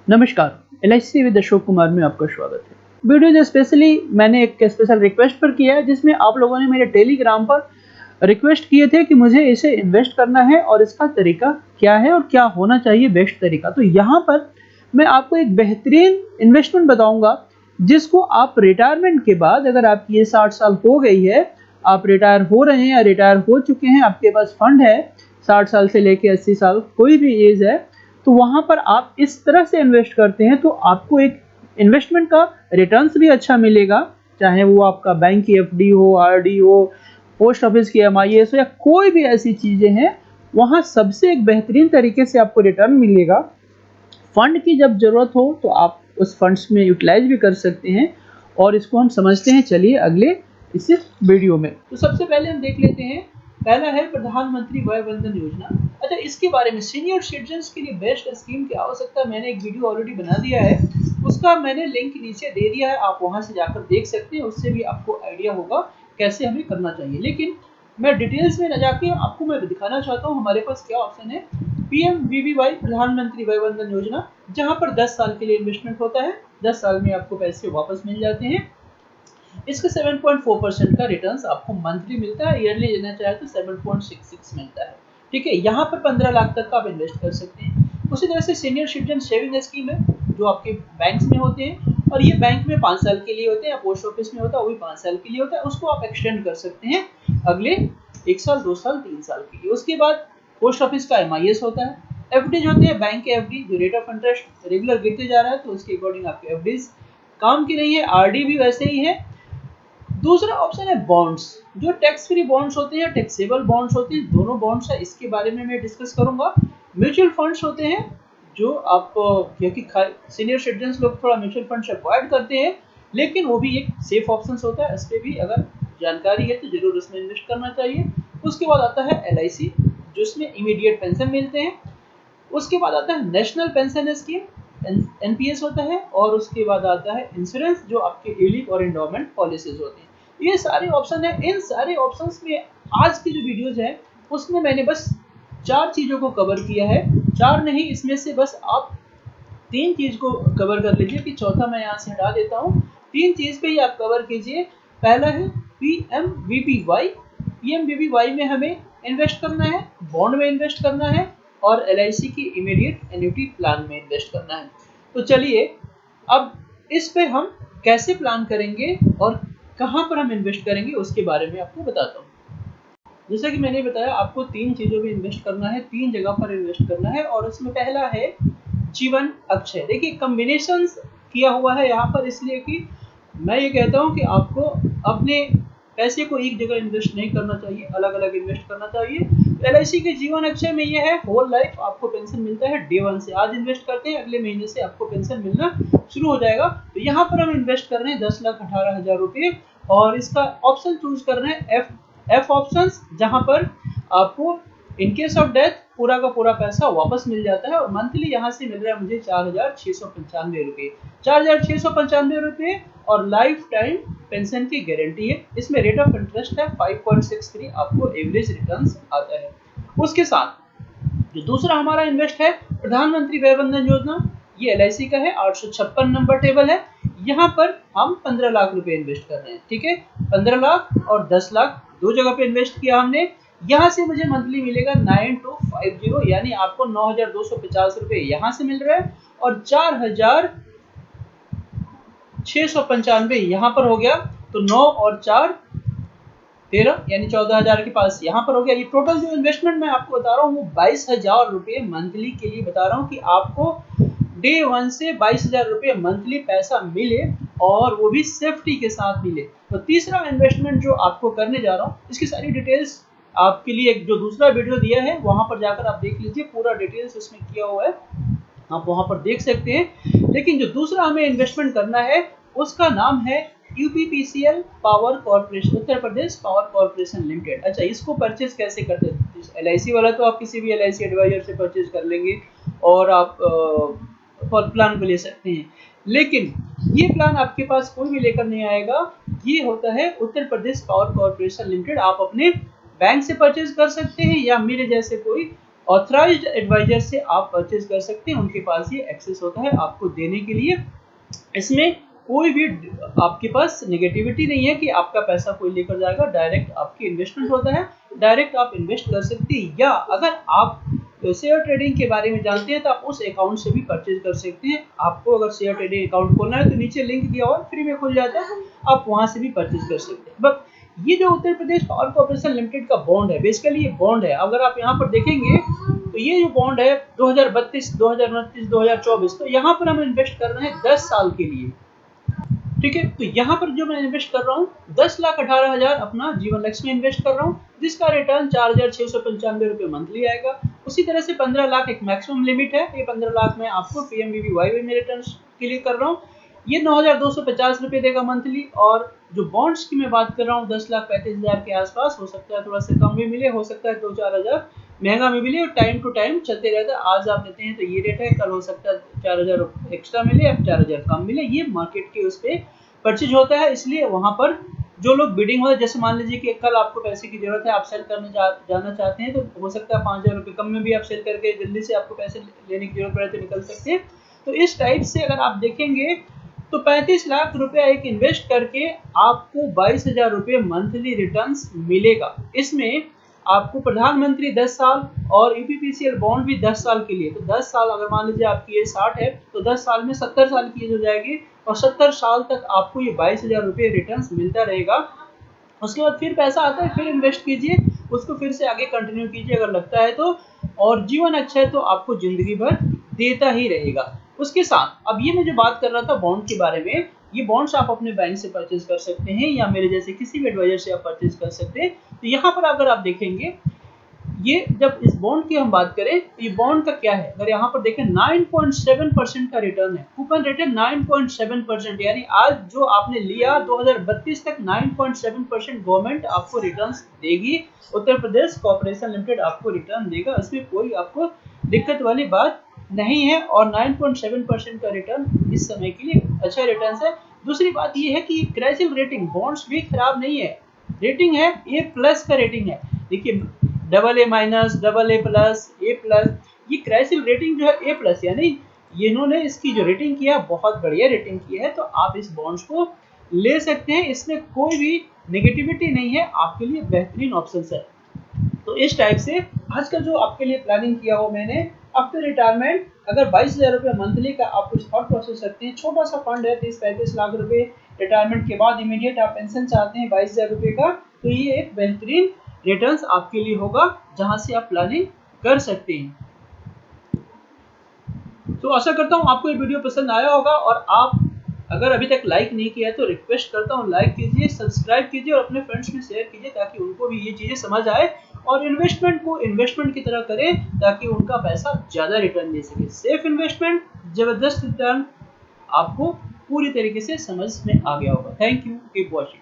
नमस्कार, LIC with Ashok Kumar में आपका स्वागत है। वीडियो जो स्पेशली मैंने एक स्पेशल रिक्वेस्ट पर किया है, जिसमें आप लोगों ने मेरे टेलीग्राम पर रिक्वेस्ट किए थे कि मुझे इसे इन्वेस्ट करना है और इसका तरीका क्या है और क्या होना चाहिए बेस्ट तरीका। तो यहाँ पर मैं आपको एक बेहतरीन इन्वेस्टमेंट बताऊंगा, जिसको आप रिटायरमेंट के बाद, अगर आपकी ये 60 साल हो गई है, आप रिटायर हो रहे हैं या रिटायर हो चुके हैं, आपके पास फंड है 60 साल से लेके 80 साल, कोई भी एज है, तो वहाँ पर आप इस तरह से इन्वेस्ट करते हैं तो आपको एक इन्वेस्टमेंट का रिटर्न्स भी अच्छा मिलेगा, चाहे वो आपका बैंक की एफडी हो, आरडी हो, पोस्ट ऑफिस की एमआईएस हो, या कोई भी ऐसी चीज़ें हैं, वहाँ सबसे एक बेहतरीन तरीके से आपको रिटर्न मिलेगा। फंड की जब ज़रूरत हो तो आप उस फंड्स में यूटिलाइज भी कर सकते हैं, और इसको हम समझते हैं। चलिए अगले इस वीडियो में, तो सबसे पहले हम देख लेते हैं, पहला है प्रधानमंत्री वय वंदन योजना। अच्छा, इसके बारे में सीनियर सिटीजन्स के लिए बेस्ट स्कीम की आवश्यकता, मैंने एक वीडियो ऑलरेडी बना दिया है, उसका मैंने लिंक नीचे दे दिया है, आप वहां से जाकर देख सकते हैं, उससे भी आपको आइडिया होगा कैसे हमें करना चाहिए। लेकिन मैं डिटेल्स में न जाके आपको मैं दिखाना चाहता हूँ हमारे पास क्या ऑप्शन है। PMVBY प्रधानमंत्री वय वंदन योजना, जहाँ पर 10 साल के लिए इन्वेस्टमेंट होता है, 10 साल में आपको पैसे वापस मिल जाते हैं। इसका 7.4% का रिटर्न्स आपको मंथली मिलता है, ईयरली लेना चाहे तो 7.66 मिलता है। ठीक है, यहाँ पर 15 लाख तक का आप इन्वेस्ट कर सकते हैं। उसी तरह से सीनियर सिटीजन सेविंग स्कीम है, जो आपके बैंक में होते हैं, और ये बैंक में 5 साल के लिए होते हैं, या पोस्ट ऑफिस में होता है वो भी 5 साल के लिए होता है, उसको आप एक्सटेंड कर सकते हैं अगले 1 साल, 2 साल, 3 साल के लिए। उसके बाद पोस्ट ऑफिस का MIS होता है, एफडी होते हैं बैंक के एफडी, जो रेट ऑफ इंटरेस्ट रेगुलर गिरते जा रहा है तो उसके अकॉर्डिंग आपके एफडीज काम की नहीं है, आरडी भी वैसे ही है। दूसरा ऑप्शन है बॉन्ड्स, जो टैक्स फ्री बॉन्ड्स होते हैं, टैक्सेबल बॉन्ड्स होते हैं, दोनों बॉन्ड्स है, इसके बारे में मैं डिस्कस करूंगा। म्यूचुअल फंड्स होते हैं, जो आप, क्योंकि सीनियर सिटीजन्स लोग थोड़ा म्यूचुअल फंड से अवॉइड करते हैं, लेकिन वो भी एक सेफ ऑप्शन होता है, इस पर भी अगर जानकारी है तो जरूर उसमें इन्वेस्ट करना चाहिए। उसके बाद आता है LIC, जिसमें इमीडिएट पेंशन मिलते हैं। उसके बाद आता है नेशनल पेंशन स्कीम, NPS होता है, और उसके बाद आता है इंश्योरेंस, जो आपके यूलिप और एंडोमेंट पॉलिसीज होती हैं। ये सारे ऑप्शन है। इन सारे ऑप्शंस में आज की जो वीडियोज है उसमें मैंने बस 4 चीजों को कवर किया है, 4 नहीं, इसमें से बस आप 3 चीज को कवर कर लीजिए, कि चौथा मैं यहाँ से हटा देता हूँ। 3 चीज पे ही आप कवर कीजिए। पहला है PMVBY, PMVBY में हमें इन्वेस्ट करना है, बॉन्ड में इन्वेस्ट करना है, और LIC की इमीडिएट एन्युटी प्लान में इन्वेस्ट करना है। तो चलिए अब इस पे हम कैसे प्लान करेंगे और कहाँ पर हम इन्वेस्ट करेंगे उसके बारे में आपको बताता हूँ। जैसा कि मैंने बताया, आपको 3 चीजों में इन्वेस्ट करना है, 3 जगह पर इन्वेस्ट करना है, और उसमें पहला है जीवन अक्षय। देखिए कंबिनेशन किया हुआ है यहाँ पर, इसलिए कि मैं ये कहता हूँ कि आपको अपने पैसे को एक जगह इन्वेस्ट नहीं करना चाहिए, अलग अलग इन्वेस्ट करना चाहिए। LIC के जीवन अक्षय में ये है, होल लाइफ आपको पेंशन मिलता है डे 1 से। आज इन्वेस्ट करते हैं, अगले महीने से आपको पेंशन मिलना शुरू हो जाएगा। तो यहाँ पर हम इन्वेस्ट कर रहे हैं 10,18,000 रुपये, और इसका ऑप्शन चूज कर रहे हैं एफ ऑप्शन, जहाँ पर आपको इन केस ऑफ डेथ पूरा का पूरा पैसा वापस मिल जाता है, और मंथली यहाँ से मिल रहा है मुझे 4,695 रुपये, 4,695 रुपये, और लाइफ टाइम पेंशन की गारंटी है। इसमें रेट ऑफ इंटरेस्ट है 5.63, आपको एवरेज रिटर्न्स आता है। उसके साथ जो दूसरा हमारा इन्वेस्ट है प्रधानमंत्री वय वंदन योजना, ये LIC का है, 856 नंबर टेबल है। यहाँ पर हम 15 लाख रुपए इन्वेस्ट कर रहे हैं। ठीक है, 15 लाख और 10 लाख दो जगह पे इन्वेस्ट किया हमने। यहाँ से मुझे मंथली मिलेगा 9250, यानी आपको 9,250 रुपए यहाँ से मिल रहा है, और 4,695 यहाँ पर हो गया। तो 9 और 4 13, यानी 14,000 के पास यहाँ पर हो गया। ये टोटल जो इन्वेस्टमेंट मैं आपको बता रहा हूँ वो 22,000 रुपये मंथली के लिए बता रहा हूँ, कि आपको डे 1 से 22,000 रुपये मंथली पैसा मिले, और वो भी सेफ्टी के साथ मिले। तो तीसरा इन्वेस्टमेंट जो आपको करने जा रहा हूँ, इसकी सारी डिटेल्स आपके लिए जो दूसरा वीडियो दिया है वहां पर जाकर आप देख लीजिए, पूरा डिटेल्स उसमें किया हुआ है, आप वहां पर देख सकते हैं। लेकिन जो दूसरा हमें इन्वेस्टमेंट करना है उसका नाम है UPPCL power corporation, Uttar Pradesh power corporation limited. अच्छा, इसको परचेज कैसे करते हैं? LIC वाला तो आप किसी भी LIC एडवाइजर से परचेज कर लेंगे, और आप फॉर प्लान को ले सकते हैं, लेकिन ये प्लान आपके पास कोई भी लेकर नहीं आएगा। ये होता है Uttar Pradesh power corporation limited. आप अपने बैंक से परचेज कर सकते हैं, या मेरे जैसे कोई ऑथराइज्ड एडवाइजर से आप परचेज कर सकते हैं, उनके पास ये एक्सेस होता है आपको देने के लिए। इसमें कोई भी आपके पास नेगेटिविटी नहीं है कि आपका पैसा कोई लेकर जाएगा, डायरेक्ट आपकी इन्वेस्टमेंट होता है, डायरेक्ट आप इन्वेस्ट कर सकते हैं। या अगर आप शेयर ट्रेडिंग के बारे में जानते हैं तो आप उस अकाउंट से भी परचेज कर सकते हैं। आपको अगर शेयर ट्रेडिंग अकाउंट खोलना है तो नीचे लिंक दिया हुआ फ्री में खुल जाता है, आप वहां से भी परचेज कर सकते हैं। बट ये जो Uttar Pradesh power corporation limited का बॉन्ड है, बेसिकली ये बॉन्ड है, अगर आप यहाँ पर देखेंगे तो ये जो बॉन्ड है 2032, 2029, 2024, तो यहाँ पर हम इन्वेस्ट कर रहे हैं 10 साल के लिए, ठीक है। तो यहाँ पर जो मैं इन्वेस्ट कर रहा हूँ 10,18,000 अपना जीवन लक्ष्य में इन्वेस्ट कर रहा हूँ, जिसका रिटर्न 4,695 रुपए मंथली आएगा। उसी तरह से 15 लाख एक मैक्सिमम लिमिट है, ये 15 लाख मैं आपको PMVVY में रिटर्न के लिए कर रहा हूँ, ये 9,250 रुपए देगा मंथली। और जो बॉन्ड्स की मैं बात कर रहा हूँ 10,35,000 के आसपास, हो सकता है थोड़ा सा कम भी मिले, हो सकता है 2-4 हजार महंगा में मिले, और टाइम टू टाइम चलते रहता है। आज आप लेते हैं तो ये रेट है, कल हो सकता है 4,000 एक्स्ट्रा मिले या 4,000 कम मिले, ये मार्केट के उस पर परचेज होता है। इसलिए वहां पर जो लोग बिडिंग होता है, जैसे मान लीजिए कि कल आपको पैसे की जरूरत है, आप सेल करने जाना चाहते हैं, तो हो सकता है 5,000 रुपये कम में भी आप सेल करके जल्दी से आपको पैसे लेने की जरूरत पड़े तो निकल सकते हैं। तो इस टाइप से अगर आप देखेंगे तो 35 लाख रुपया एक इन्वेस्ट करके आपको 22,000 रुपये मंथली रिटर्न्स मिलेगा। इसमें आपको प्रधानमंत्री 10 साल और यूपीपीसीएल बॉन्ड भी 10 साल के लिए, तो 10 साल अगर मान लीजिए आपकी एज 60 है तो 10 साल में 70 साल की एज हो जाएगी, और 70 साल तक आपको ये 22,000 रुपये रिटर्न्स मिलता रहेगा। उसके बाद फिर पैसा आता है, फिर इन्वेस्ट कीजिए, उसको फिर से आगे कंटिन्यू कीजिए अगर लगता है तो, और जीवन अच्छा है तो आपको जिंदगी भर देता ही रहेगा। उसके साथ अब ये मैं जो बात कर रहा था बॉन्ड के बारे में, ये बॉन्ड्स आप अपने बैंक से परचेज कर सकते हैं या मेरे जैसे किसी भी एडवाइजर से आप परचेज कर सकते हैं। तो यहाँ पर अगर आप देखेंगे, ये जब इस बॉन्ड की हम बात करें तो ये बॉन्ड का क्या है, अगर यहाँ पर देखें 9.7% का रिटर्न है, कूपन रेट है 9.7%, यानी आज जो आपने लिया 2032 तक 9.7% गवर्नमेंट आपको रिटर्न्स देगी, उत्तर प्रदेश कॉर्पोरेशन लिमिटेड आपको रिटर्न देगा, इसमें कोई आपको दिक्कत वाली बात नहीं है। और 9.7% का रिटर्न इस समय के लिए अच्छा रिटर्न है। दूसरी बात ये है कि क्राइसिल रेटिंग, बॉन्ड्स भी खराब नहीं है, रेटिंग है A+ का रेटिंग है। देखिए AA-, AA+, A+, ये क्राइसिल रेटिंग जो है A+, यानी इन्होंने इसकी जो रेटिंग किया बहुत बढ़िया रेटिंग की है, तो आप इस बॉन्ड्स को ले सकते हैं, इसमें कोई भी नेगेटिविटी नहीं है, आपके लिए बेहतरीन ऑप्शन है। तो इस टाइप से आज का जो आपके लिए प्लानिंग किया हो मैंने, आफ्टर रिटायरमेंट अगर 22,000 रुपये मंथली का आप कुछ थॉट प्रोसेस रखते हैं, छोटा सा फंड है 30-35 लाख रुपए, रिटायरमेंट के बाद इमीडिएट आप पेंशन चाहते हैं 22,000 रुपये का, तो ये एक बेहतरीन रिटर्न्स आपके लिए होगा जहां से आप प्लानिंग कर सकते हैं। तो आशा करता हूं आपको ये वीडियो पसंद आया होगा, और आप अगर अभी तक लाइक नहीं किया है तो रिक्वेस्ट करता हूं लाइक कीजिए, सब्सक्राइब कीजिए और अपने फ्रेंड्स में शेयर कीजिए, ताकि उनको भी ये चीजें समझ आए और इन्वेस्टमेंट को इन्वेस्टमेंट की तरह करें, ताकि उनका पैसा ज्यादा रिटर्न दे सके। सेफ इन्वेस्टमेंट, जबरदस्त रिटर्न, आपको पूरी तरीके से समझ में आ गया होगा। Thank you, keep watching.